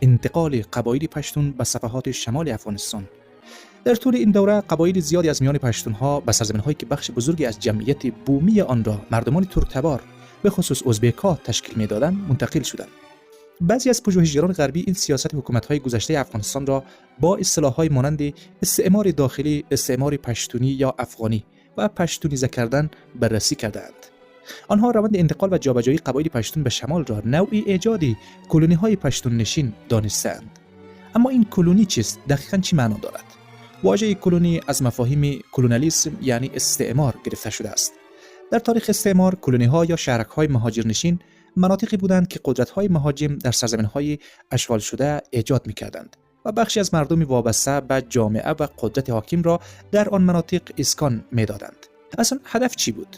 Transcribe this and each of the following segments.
انتقال قبایل پشتون به صفحات شمال افغانستان. در طول این دوره قبایل زیادی از میان پشتونها به سرزمین‌هایی که بخش بزرگی از جمعیت بومی آن را مردمان ترک تبار به خصوص ازبک‌ها تشکیل می‌دادند منتقل شدند. بعضی از پژوهشگران غربی این سیاست حکومت‌های گذشته افغانستان را با اصطلاح‌های مانند استعمار داخلی، استعمار پشتونی یا افغانی و پشتونیزه کردن بررسی کردند. آنها روند انتقال و جابجایی قبایل پشتون به شمال را نوعی ایجاد کلونی‌های پشتون نشین دانستند. اما این کلونی چیست؟ دقیقاً چی معنا دارد؟ واژه کلونی از مفاهیم کلونالیسم یعنی استعمار گرفته شده است. در تاریخ استعمار، کلونی‌ها یا شهرک‌های مهاجرنشین مناطقی بودند که قدرت‌های مهاجم در سرزمین‌های اشغال شده ایجاد می‌کردند و بخشی از مردم وابسته به جامعه و قدرت حاکم را در آن مناطق اسکان می‌دادند. اصلا هدف چی بود؟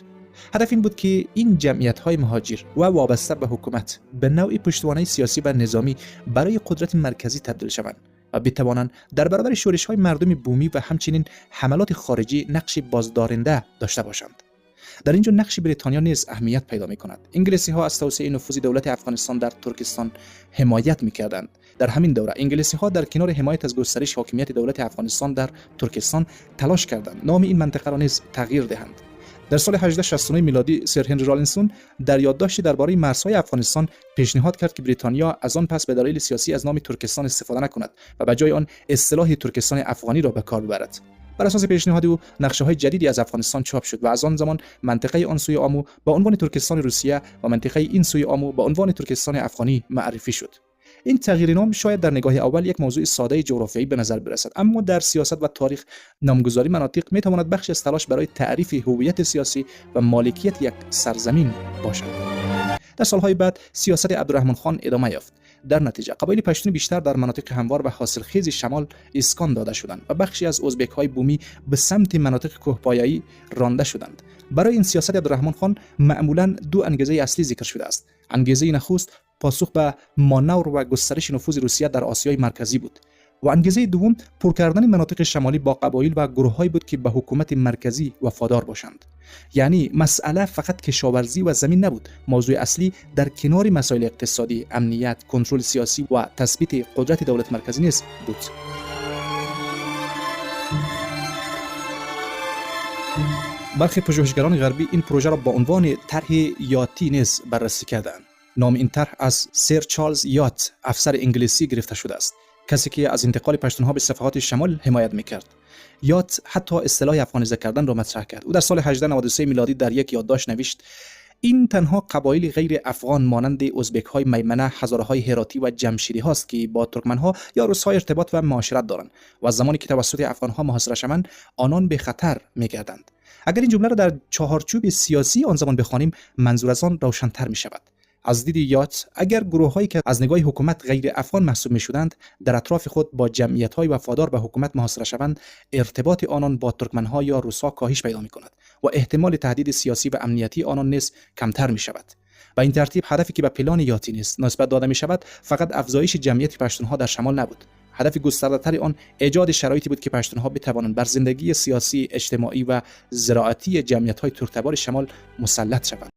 هدف این بود که این جمعیت‌های مهاجر و وابسته به حکومت به نوعی پشتوانه سیاسی و نظامی برای قدرت مرکزی تبدیل شوند و بتوانند در برابر شورش‌های مردم بومی و همچنین حملات خارجی نقش بازدارنده داشته باشند. در اینجا نقش بریتانیا نیز اهمیت پیدا می‌کند. انگلیسی‌ها از توسعه نفوذ دولت افغانستان در ترکستان حمایت می‌کردند. در همین دوره انگلیسی‌ها در کنار حمایت از گسترش حاکمیت دولت افغانستان در ترکستان تلاش کردند نام این منطقه را نیز تغییر دهند. در سال 1869 میلادی سر هنری رالینسون در یادداشتی درباره مرزهای افغانستان پیشنهاد کرد که بریتانیا از آن پس به دلایل سیاسی از نام ترکستان استفاده نکند و به جای آن اصطلاح ترکستان افغانی را به کار ببرد. بر اساس پیشنهاد او نقشه‌های جدیدی از افغانستان چاپ شد و از آن زمان منطقه آن سوی آمو با عنوان ترکستان روسیه و منطقه این سوی آمو با عنوان ترکستان افغانی معرفی شد. این تغییر نام شاید در نگاه اول یک موضوع ساده جغرافیایی به نظر برسد، اما در سیاست و تاریخ نامگذاری مناطق میتواند بخشی از تلاش برای تعریف هویت سیاسی و مالکیت یک سرزمین باشد. در سالهای بعد سیاست عبدالرحمن خان ادامه یافت. در نتیجه قبایل پشتون بیشتر در مناطق هموار و حاصلخیز شمال اسکان داده شدند و بخشی از ازبک‌های بومی به سمت مناطق کوهپایه‌ای رانده شدند. برای این سیاست عبدالرحمن خان معمولاً دو انگیزه اصلی ذکر شده است. انگیزه نخست پاسخ به مانور و گسترش نفوذ روسیه در آسیای مرکزی بود و انگیزه دوم پر کردن مناطق شمالی با قبایل و گروه‌هایی بود که به حکومت مرکزی وفادار باشند. یعنی مسئله فقط کشاورزی و زمین نبود، موضوع اصلی در کنار مسائل اقتصادی، امنیت، کنترل سیاسی و تثبیت قدرت دولت مرکزی نیز بود. برخی پژوهشگران غربی این پروژه را با عنوان طرح یاتی نیز بررسی کردند. نام این طرح از سر چارلز یات، افسر انگلیسی گرفته شده است، کسی که از انتقال پشتونها به صفحات شمال حمایت می‌کرد. یات حتی اصطلاح افغانیزه کردن را مطرح کرد. او در سال 1893 میلادی در یک یادداشت نوشت: این تنها قبایل غیر افغان مانند ازبک‌های میمنه، هزاره‌های هراتی و جمشیدی هاست که با ترکمن‌ها یا روس‌ها ارتباط و معاشرت دارند و زمانی که توسط افغان‌ها محاصره شوند آنان به خطر می‌گردند. اگر این جمله را در چهارچوب سیاسی آن زمان بخوانیم منظور از آن روشن‌تر می‌شود. از دید یات اگر گروه‌هایی که از نگاه حکومت غیر افغان محسوب می‌شدند در اطراف خود با جمعیت‌های وفادار به حکومت محاصره شوند، ارتباط آنان با ترکمن‌ها یا روس‌ها کاهش پیدا می‌کند و احتمال تهدید سیاسی و امنیتی آنان نیز کمتر می‌شود. و این ترتیب هدفی که به پلان یاتی نیز نسبت داده می‌شود فقط افزایش جمعیت پشتونها در شمال نبود. هدف گسترده‌تر آن ایجاد شرایطی بود که پشتونها بتوانند بر زندگی سیاسی، اجتماعی و زراعتی جمعیت‌های ترک‌تبار شمال مسلط شوند.